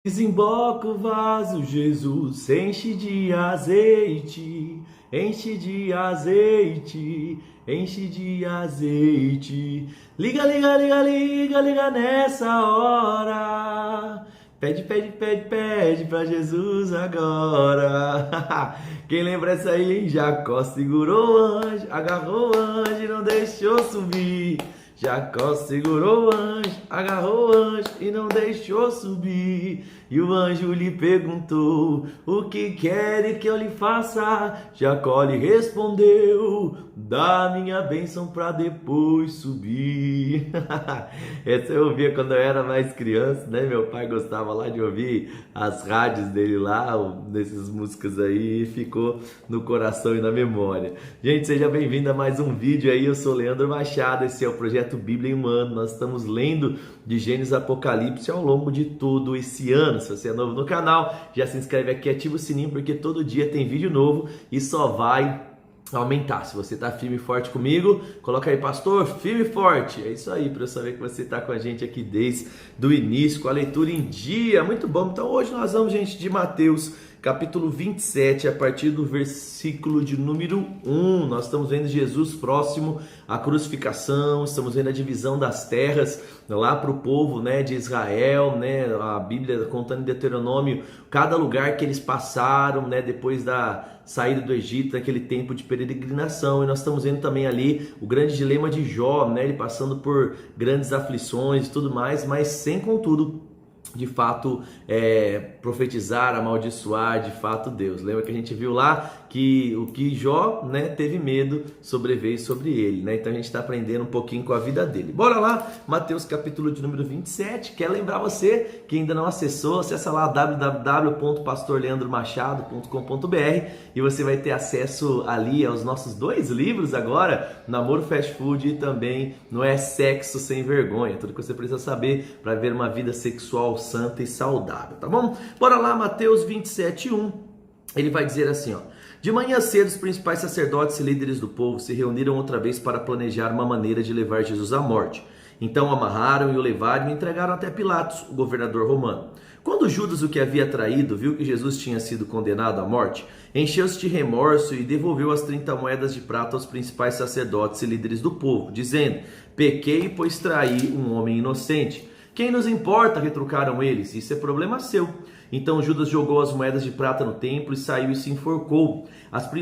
Desemboca o vaso, Jesus, enche de azeite, enche de azeite, enche de azeite. Liga, liga, liga, liga, liga nessa hora. Pede, pede, pede, pede pra Jesus agora. Quem lembra essa aí, hein? Jacó segurou o anjo, agarrou o anjo e não deixou subir. Jacó segurou o anjo, agarrou o anjo e não deixou subir. E o anjo lhe perguntou: o que quer que eu lhe faça? Jacó lhe respondeu: dá minha bênção para depois subir. Essa eu ouvia quando eu era mais criança, né? Meu pai gostava lá de ouvir as rádios dele lá, dessas músicas aí, e ficou no coração e na memória. Gente, seja bem-vindo a mais um vídeo aí. Eu sou o Leandro Machado, esse é o projeto Bíblia em um Ano. Nós estamos lendo de Gênesis a Apocalipse ao longo de todo esse ano. Se você é novo no canal, já se inscreve aqui, ativa o sininho, porque todo dia tem vídeo novo e só vai aumentar. Se você tá firme e forte comigo, coloca aí, pastor, firme e forte. É isso aí, para eu saber que você tá com a gente aqui desde o início, com a leitura em dia. Muito bom. Então hoje nós vamos, gente, de Mateus capítulo 27, a partir do versículo de número 1. Nós estamos vendo Jesus próximo à crucificação, estamos vendo a divisão das terras lá para o povo, né, de Israel, né, a Bíblia contando em Deuteronômio cada lugar que eles passaram, né, depois da saída do Egito, naquele tempo de peregrinação. E nós estamos vendo também ali o grande dilema de Jó, né, ele passando por grandes aflições e tudo mais, mas sem, contudo, de fato, profetizar, amaldiçoar, de fato, Deus. Lembra que a gente viu lá que o que Jó, né, teve medo sobreveio sobre ele, né? Então a gente está aprendendo um pouquinho com a vida dele. Bora lá, Mateus capítulo de número 27. Quer lembrar você que ainda não acessou, acessa lá www.pastorleandromachado.com.br e você vai ter acesso ali aos nossos dois livros agora, Namoro Fast Food, e também não é Sexo Sem Vergonha, tudo que você precisa saber para ver uma vida sexual santa e saudável, tá bom? Bora lá, Mateus 27:1. Ele vai dizer assim, ó: de manhã cedo, os principais sacerdotes e líderes do povo se reuniram outra vez para planejar uma maneira de levar Jesus à morte. Então o amarraram e o levaram e o entregaram até Pilatos, o governador romano. Quando Judas, o que havia traído, viu que Jesus tinha sido condenado à morte, encheu-se de remorso e devolveu as 30 moedas de prata aos principais sacerdotes e líderes do povo, dizendo: pequei, pois traí um homem inocente. Quem nos importa? Retrucaram eles. Isso é problema seu. Então Judas jogou as moedas de prata no templo e saiu e se enforcou.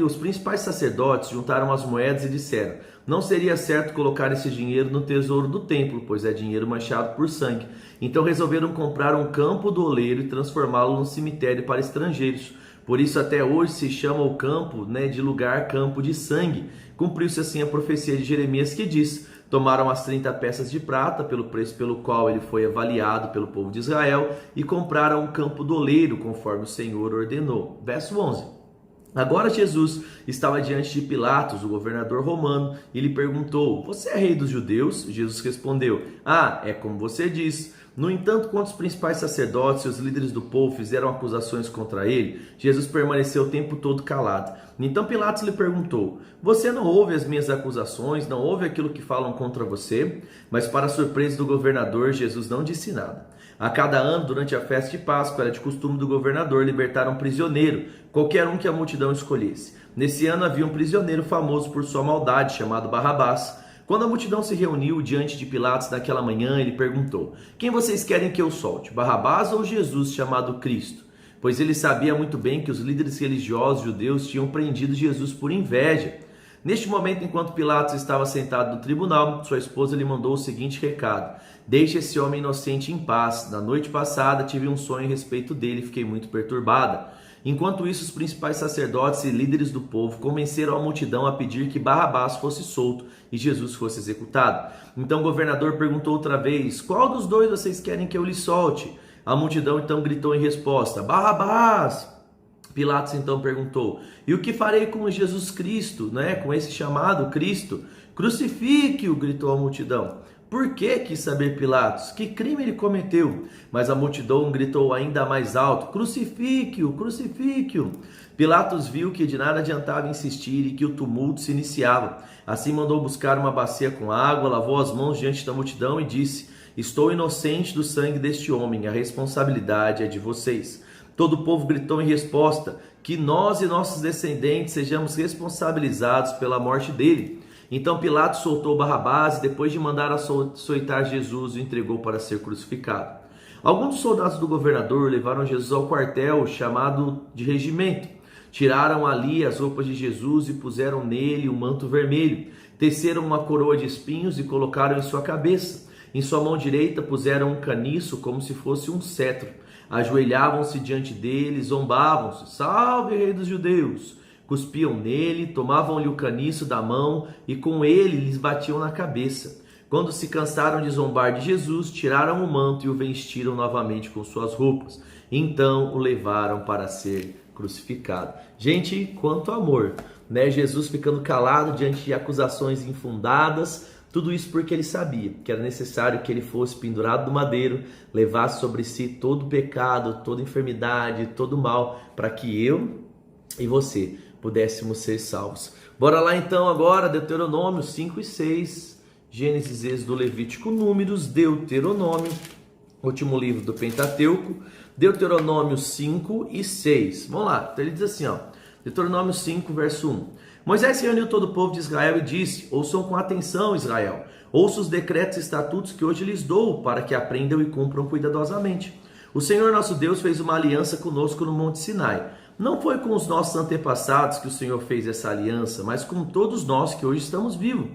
Os principais sacerdotes juntaram as moedas e disseram: não seria certo colocar esse dinheiro no tesouro do templo, pois é dinheiro manchado por sangue. Então resolveram comprar um campo do oleiro e transformá-lo num cemitério para estrangeiros. Por isso até hoje se chama o campo, né, de lugar campo de sangue. Cumpriu-se assim a profecia de Jeremias que diz: tomaram as 30 peças de prata, pelo preço pelo qual ele foi avaliado pelo povo de Israel, e compraram o campo do oleiro, conforme o Senhor ordenou. Verso 11. Agora Jesus estava diante de Pilatos, o governador romano, e lhe perguntou: você é rei dos judeus? Jesus respondeu: é como você diz. No entanto, quando os principais sacerdotes e os líderes do povo fizeram acusações contra ele, Jesus permaneceu o tempo todo calado. Então Pilatos lhe perguntou: você não ouve as minhas acusações, não ouve aquilo que falam contra você? Mas para a surpresa do governador, Jesus não disse nada. A cada ano, durante a festa de Páscoa, era de costume do governador libertar um prisioneiro, qualquer um que a multidão escolhesse. Nesse ano havia um prisioneiro famoso por sua maldade, chamado Barrabás. Quando a multidão se reuniu diante de Pilatos naquela manhã, ele perguntou: quem vocês querem que eu solte, Barrabás ou Jesus, chamado Cristo? Pois ele sabia muito bem que os líderes religiosos judeus tinham prendido Jesus por inveja. Neste momento, enquanto Pilatos estava sentado no tribunal, sua esposa lhe mandou o seguinte recado: deixe esse homem inocente em paz. Na noite passada tive um sonho a respeito dele e fiquei muito perturbada. Enquanto isso, os principais sacerdotes e líderes do povo convenceram a multidão a pedir que Barrabás fosse solto e Jesus fosse executado. Então o governador perguntou outra vez: qual dos dois vocês querem que eu lhe solte? A multidão então gritou em resposta: Barrabás! Pilatos então perguntou: e o que farei com Jesus Cristo, né? Com esse chamado Cristo? Crucifique-o! Gritou a multidão. Por que quis saber Pilatos? Que crime ele cometeu? Mas a multidão gritou ainda mais alto: crucifique-o, crucifique-o. Pilatos viu que de nada adiantava insistir e que o tumulto se iniciava. Assim mandou buscar uma bacia com água, lavou as mãos diante da multidão e disse: Estou inocente do sangue deste homem, a responsabilidade é de vocês. Todo o povo gritou em resposta: que nós e nossos descendentes sejamos responsabilizados pela morte dele. Então Pilatos soltou Barrabás e, depois de mandar açoitar Jesus, o entregou para ser crucificado. Alguns dos soldados do governador levaram Jesus ao quartel chamado de regimento. Tiraram ali as roupas de Jesus e puseram nele um manto vermelho. Teceram uma coroa de espinhos e colocaram em sua cabeça. Em sua mão direita puseram um caniço como se fosse um cetro. Ajoelhavam-se diante dele, zombavam-se: salve, rei dos judeus! Cuspiam nele, tomavam-lhe o caniço da mão e com ele lhes batiam na cabeça. Quando se cansaram de zombar de Jesus, tiraram o manto e o vestiram novamente com suas roupas. Então o levaram para ser crucificado. Gente, quanto amor, né? Jesus ficando calado diante de acusações infundadas, tudo isso porque ele sabia que era necessário que ele fosse pendurado no madeiro, levasse sobre si todo o pecado, toda enfermidade, todo o mal, para que eu e você pudéssemos ser salvos. Bora lá então agora, Deuteronômio 5 e 6, Gênesis, Êxodo, Levítico, Números, Deuteronômio, último livro do Pentateuco, Deuteronômio 5 e 6. Vamos lá, então ele diz assim, Deuteronômio 5, verso 1. Moisés reuniu todo o povo de Israel e disse: ouçam com atenção, Israel, ouça os decretos e estatutos que hoje lhes dou, para que aprendam e cumpram cuidadosamente. O Senhor nosso Deus fez uma aliança conosco no Monte Sinai. Não foi com os nossos antepassados que o Senhor fez essa aliança, mas com todos nós que hoje estamos vivos.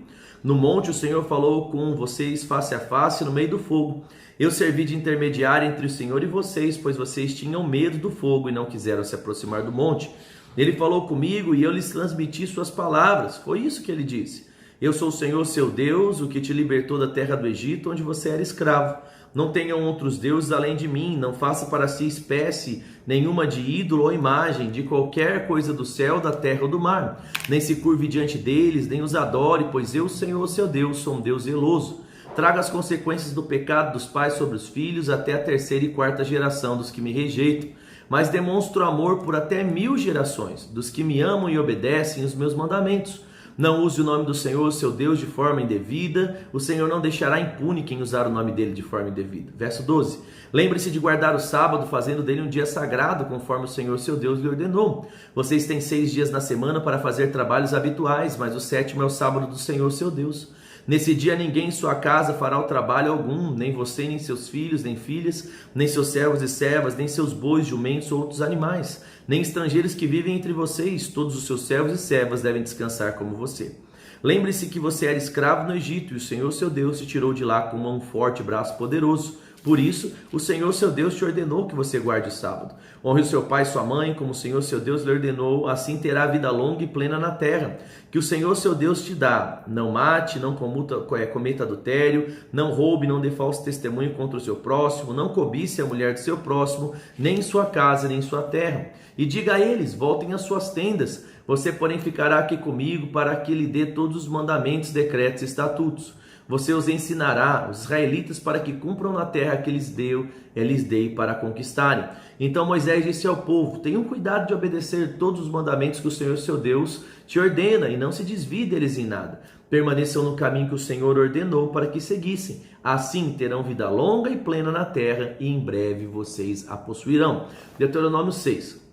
No monte o Senhor falou com vocês face a face no meio do fogo. Eu servi de intermediário entre o Senhor e vocês, pois vocês tinham medo do fogo e não quiseram se aproximar do monte. Ele falou comigo e eu lhes transmiti suas palavras. Foi isso que ele disse. Eu sou o Senhor seu Deus, o que te libertou da terra do Egito, onde você era escravo. Não tenham outros deuses além de mim, não faça para si espécie nenhuma de ídolo ou imagem de qualquer coisa do céu, da terra ou do mar. Nem se curve diante deles, nem os adore, pois eu, Senhor seu Deus, sou um Deus zeloso. Traga as consequências do pecado dos pais sobre os filhos até a terceira e quarta geração dos que me rejeitam. Mas demonstro amor por até 1000 gerações, dos que me amam e obedecem os meus mandamentos. Não use o nome do Senhor, seu Deus, de forma indevida. O Senhor não deixará impune quem usar o nome dele de forma indevida. Verso 12. Lembre-se de guardar o sábado, fazendo dele um dia sagrado, conforme o Senhor, seu Deus, lhe ordenou. Vocês têm 6 dias na semana para fazer trabalhos habituais, mas o 7º é o sábado do Senhor, seu Deus. Nesse dia ninguém em sua casa fará o trabalho algum, nem você, nem seus filhos, nem filhas, nem seus servos e servas, nem seus bois, jumentos ou outros animais, nem estrangeiros que vivem entre vocês. Todos os seus servos e servas devem descansar como você. Lembre-se que você era escravo no Egito e o Senhor seu Deus te tirou de lá com um forte braço poderoso. Por isso, o Senhor seu Deus te ordenou que você guarde o sábado. Honre o seu pai e sua mãe, como o Senhor seu Deus lhe ordenou, assim terá vida longa e plena na terra, que o Senhor seu Deus te dá. Não mate, não cometa adultério, não roube, não dê falso testemunho contra o seu próximo, não cobice a mulher do seu próximo, nem em sua casa, nem em sua terra. E diga a eles: voltem às suas tendas. Você, porém, ficará aqui comigo para que lhe dê todos os mandamentos, decretos e estatutos. Você os ensinará, os israelitas, para que cumpram na terra que lhes dei para conquistarem. Então Moisés disse ao povo: tenham cuidado de obedecer todos os mandamentos que o Senhor seu Deus te ordena, e não se desvie deles em nada. Permaneçam no caminho que o Senhor ordenou para que seguissem. Assim terão vida longa e plena na terra, e em breve vocês a possuirão. Deuteronômio 6.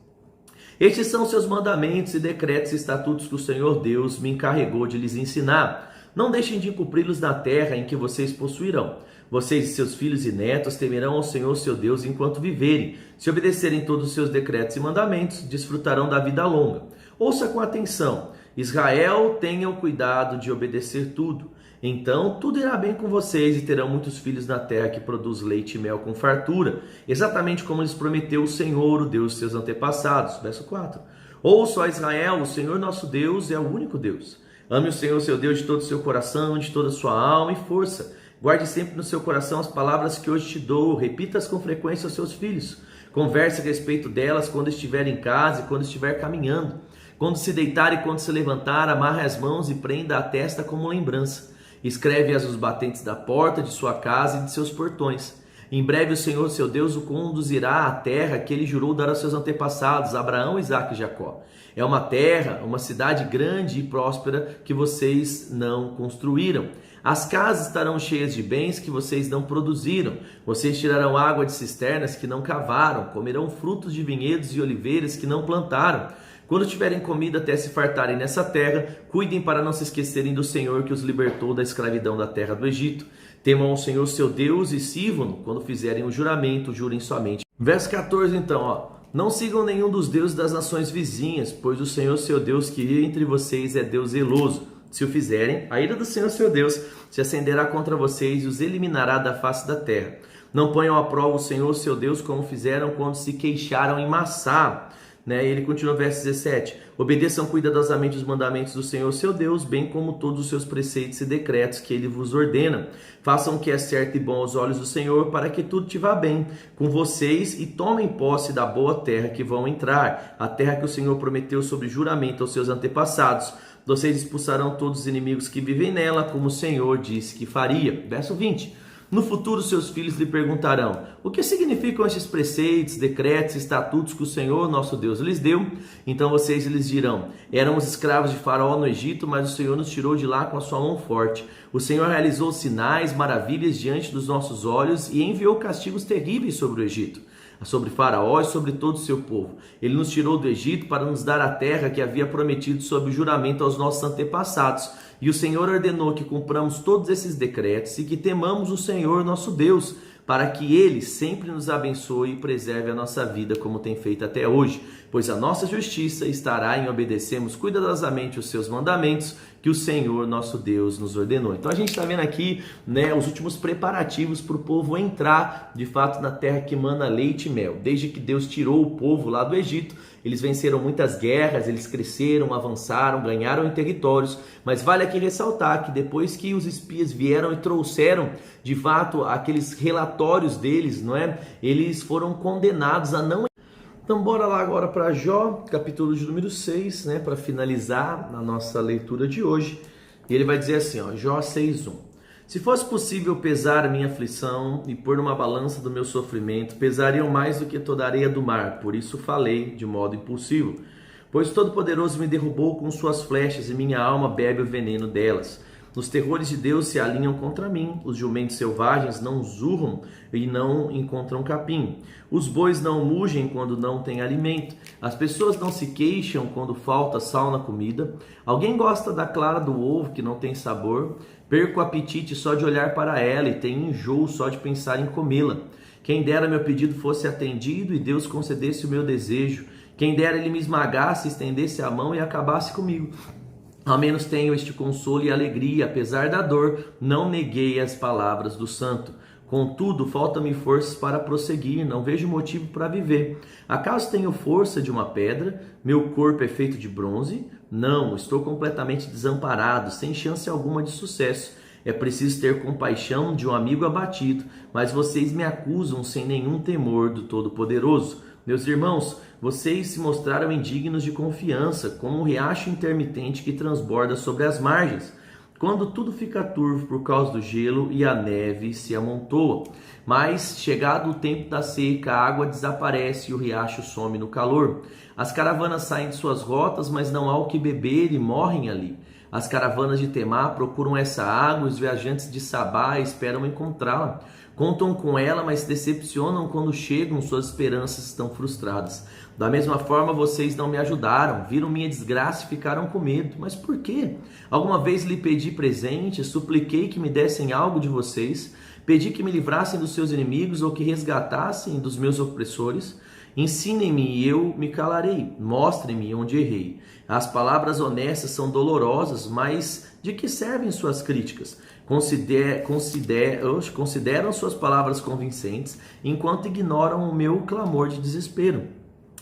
Estes são seus mandamentos e decretos e estatutos que o Senhor Deus me encarregou de lhes ensinar. Não deixem de cumpri-los na terra em que vocês possuirão. Vocês e seus filhos e netos temerão ao Senhor seu Deus enquanto viverem. Se obedecerem todos os seus decretos e mandamentos, desfrutarão da vida longa. Ouça com atenção. Israel, tenham cuidado de obedecer tudo. Então tudo irá bem com vocês e terão muitos filhos na terra que produz leite e mel com fartura, exatamente como lhes prometeu o Senhor, o Deus de seus antepassados. Verso 4. Ouça, ó Israel, o Senhor nosso Deus é o único Deus. Ame o Senhor seu Deus de todo o seu coração, de toda a sua alma e força. Guarde sempre no seu coração as palavras que hoje te dou. Repita-as com frequência aos seus filhos. Converse a respeito delas quando estiver em casa e quando estiver caminhando. Quando se deitar e quando se levantar, amarre as mãos e prenda a testa como lembrança. Escreve-as nos batentes da porta de sua casa e de seus portões. Em breve o Senhor seu Deus o conduzirá à terra que ele jurou dar aos seus antepassados, Abraão, Isaque e Jacó. É uma terra, uma cidade grande e próspera que vocês não construíram. As casas estarão cheias de bens que vocês não produziram. Vocês tirarão água de cisternas que não cavaram, comerão frutos de vinhedos e oliveiras que não plantaram. Quando tiverem comida até se fartarem nessa terra, cuidem para não se esquecerem do Senhor que os libertou da escravidão da terra do Egito. Temam ao Senhor seu Deus e sirvam-no. Quando fizerem o juramento, jurem somente. Verso 14 então, não sigam nenhum dos deuses das nações vizinhas, pois o Senhor seu Deus que vive entre vocês é Deus zeloso. Se o fizerem, a ira do Senhor seu Deus se acenderá contra vocês e os eliminará da face da terra. Não ponham à prova o Senhor seu Deus como fizeram quando se queixaram em Massá. Ele continua verso 17, obedeçam cuidadosamente os mandamentos do Senhor seu Deus, bem como todos os seus preceitos e decretos que ele vos ordena. Façam o que é certo e bom aos olhos do Senhor, para que tudo te vá bem com vocês e tomem posse da boa terra que vão entrar, a terra que o Senhor prometeu sob juramento aos seus antepassados. Vocês expulsarão todos os inimigos que vivem nela, como o Senhor disse que faria. Verso 20. No futuro seus filhos lhe perguntarão, o que significam estes preceitos, decretos e estatutos que o Senhor nosso Deus lhes deu? Então vocês lhes dirão, éramos escravos de Faraó no Egito, mas o Senhor nos tirou de lá com a sua mão forte. O Senhor realizou sinais, maravilhas diante dos nossos olhos e enviou castigos terríveis sobre o Egito, sobre Faraó e sobre todo o seu povo. Ele nos tirou do Egito para nos dar a terra que havia prometido sob juramento aos nossos antepassados. E o Senhor ordenou que cumpramos todos esses decretos e que temamos o Senhor nosso Deus, para que Ele sempre nos abençoe e preserve a nossa vida como tem feito até hoje. Pois a nossa justiça estará em obedecermos cuidadosamente os seus mandamentos que o Senhor nosso Deus nos ordenou. Então a gente está vendo aqui os últimos preparativos para o povo entrar de fato na terra que mana leite e mel. Desde que Deus tirou o povo lá do Egito, eles venceram muitas guerras, eles cresceram, avançaram, ganharam em territórios, mas vale aqui ressaltar que depois que os espias vieram e trouxeram de fato aqueles relatórios deles, eles foram condenados a não. Então bora lá agora para Jó, capítulo de número 6, para finalizar a nossa leitura de hoje. E ele vai dizer assim, Jó 6:1. Se fosse possível pesar a minha aflição e pôr numa balança do meu sofrimento, pesariam mais do que toda a areia do mar, por isso falei de modo impulsivo. Pois o Todo-Poderoso me derrubou com suas flechas e minha alma bebe o veneno delas. Os terrores de Deus se alinham contra mim, os jumentos selvagens não zurram e não encontram capim. Os bois não mugem quando não têm alimento. As pessoas não se queixam quando falta sal na comida. Alguém gosta da clara do ovo que não tem sabor. Perco o apetite só de olhar para ela e tenho enjoo só de pensar em comê-la. Quem dera meu pedido fosse atendido e Deus concedesse o meu desejo. Quem dera ele me esmagasse, estendesse a mão e acabasse comigo. Ao menos tenho este consolo e alegria, apesar da dor, não neguei as palavras do santo. Contudo, faltam-me forças para prosseguir, não vejo motivo para viver. Acaso tenho força de uma pedra? Meu corpo é feito de bronze? Não, estou completamente desamparado, sem chance alguma de sucesso. É preciso ter compaixão de um amigo abatido, mas vocês me acusam sem nenhum temor do Todo-Poderoso. Meus irmãos, vocês se mostraram indignos de confiança, como um riacho intermitente que transborda sobre as margens, quando tudo fica turvo por causa do gelo e a neve se amontoa. Mas, chegado o tempo da seca, a água desaparece e o riacho some no calor. As caravanas saem de suas rotas, mas não há o que beber e morrem ali. As caravanas de Temá procuram essa água, os viajantes de Sabá esperam encontrá-la. Contam com ela, mas se decepcionam quando chegam, suas esperanças estão frustradas. Da mesma forma, vocês não me ajudaram, viram minha desgraça e ficaram com medo. Mas por quê? Alguma vez lhe pedi presente, supliquei que me dessem algo de vocês, pedi que me livrassem dos seus inimigos ou que resgatassem dos meus opressores. Ensinem-me e eu me calarei, mostrem-me onde errei. As palavras honestas são dolorosas, mas de que servem suas críticas? Consideram suas palavras convincentes, enquanto ignoram o meu clamor de desespero.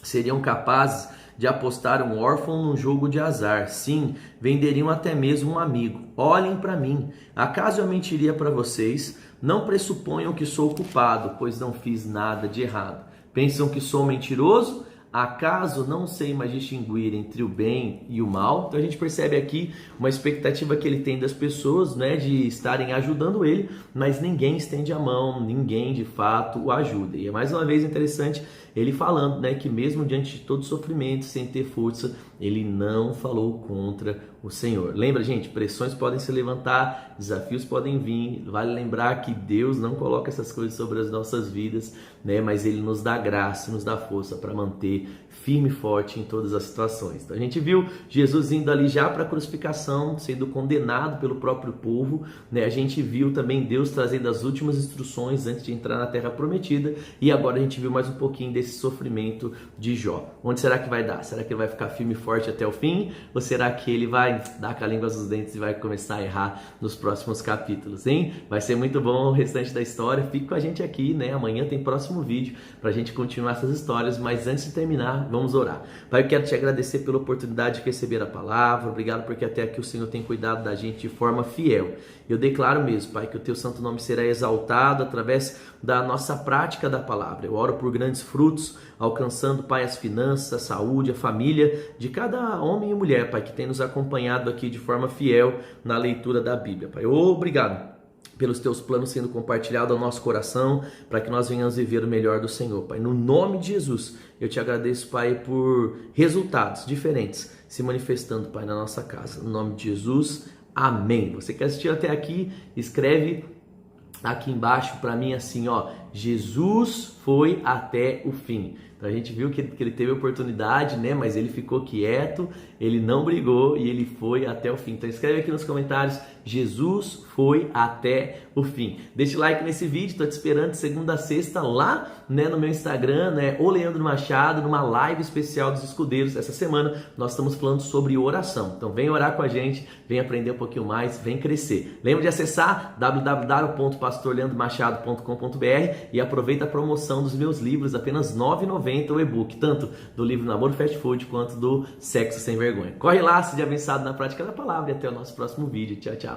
Seriam capazes de apostar um órfão num jogo de azar. Sim, venderiam até mesmo um amigo. Olhem para mim. Acaso eu mentiria para vocês? Não pressuponham que sou culpado, pois não fiz nada de errado. Pensam que sou mentiroso? Acaso não sei mais distinguir entre o bem e o mal? Então a gente percebe aqui uma expectativa que ele tem das pessoas, de estarem ajudando ele, mas ninguém estende a mão, ninguém de fato o ajuda. E mais uma vez interessante ele falando, né, que mesmo diante de todo sofrimento, sem ter força, ele não falou contra o Senhor. Lembra, gente, pressões podem se levantar, desafios podem vir, vale lembrar que Deus não coloca essas coisas sobre as nossas vidas, né, mas ele nos dá graça, nos dá força para manter firme e forte em todas as situações. Então a gente viu Jesus indo ali já para a crucificação, sendo condenado pelo próprio povo, né? A gente viu também Deus trazendo as últimas instruções antes de entrar na Terra Prometida, e agora a gente viu mais um pouquinho desse sofrimento de Jó. Onde será que vai dar? Será que ele vai ficar firme e forte até o fim? Ou será que ele vai dar com a língua dos dentes e vai começar a errar nos próximos capítulos, hein? Vai ser muito bom o restante da história. Fique com a gente aqui, né? Amanhã tem próximo vídeo para a gente continuar essas histórias, mas antes de terminar, vamos orar. Pai, eu quero te agradecer pela oportunidade de receber a palavra. Obrigado porque até aqui o Senhor tem cuidado da gente de forma fiel. Eu declaro mesmo, Pai, que o teu santo nome será exaltado através da nossa prática da palavra. Eu oro por grandes frutos, alcançando, Pai, as finanças, a saúde, a família de cada homem e mulher, Pai, que tem nos acompanhado aqui de forma fiel na leitura da Bíblia. Pai, obrigado pelos teus planos sendo compartilhados ao nosso coração, para que nós venhamos viver o melhor do Senhor, Pai. No nome de Jesus, eu te agradeço, Pai, por resultados diferentes se manifestando, Pai, na nossa casa. No nome de Jesus, amém. Você que assistiu até aqui, escreve aqui embaixo para mim assim, ó, Jesus foi até o fim. Então a gente viu que ele teve oportunidade, né? Mas ele ficou quieto, ele não brigou e ele foi até o fim. Então escreve aqui nos comentários, Jesus foi até o fim. Deixa o like nesse vídeo, tô te esperando de segunda a sexta lá, né, no meu Instagram, né, o Leandro Machado, numa live especial dos escudeiros. Essa semana nós estamos falando sobre oração. Então vem orar com a gente, vem aprender um pouquinho mais, vem crescer. Lembra de acessar www.pastorleandromachado.com.br e aproveita a promoção dos meus livros, apenas R$ 9,90 o e-book, tanto do livro Namoro Fast Food quanto do Sexo Sem Vergonha. Corre lá, seja abençoado na prática da palavra e até o nosso próximo vídeo. Tchau, tchau.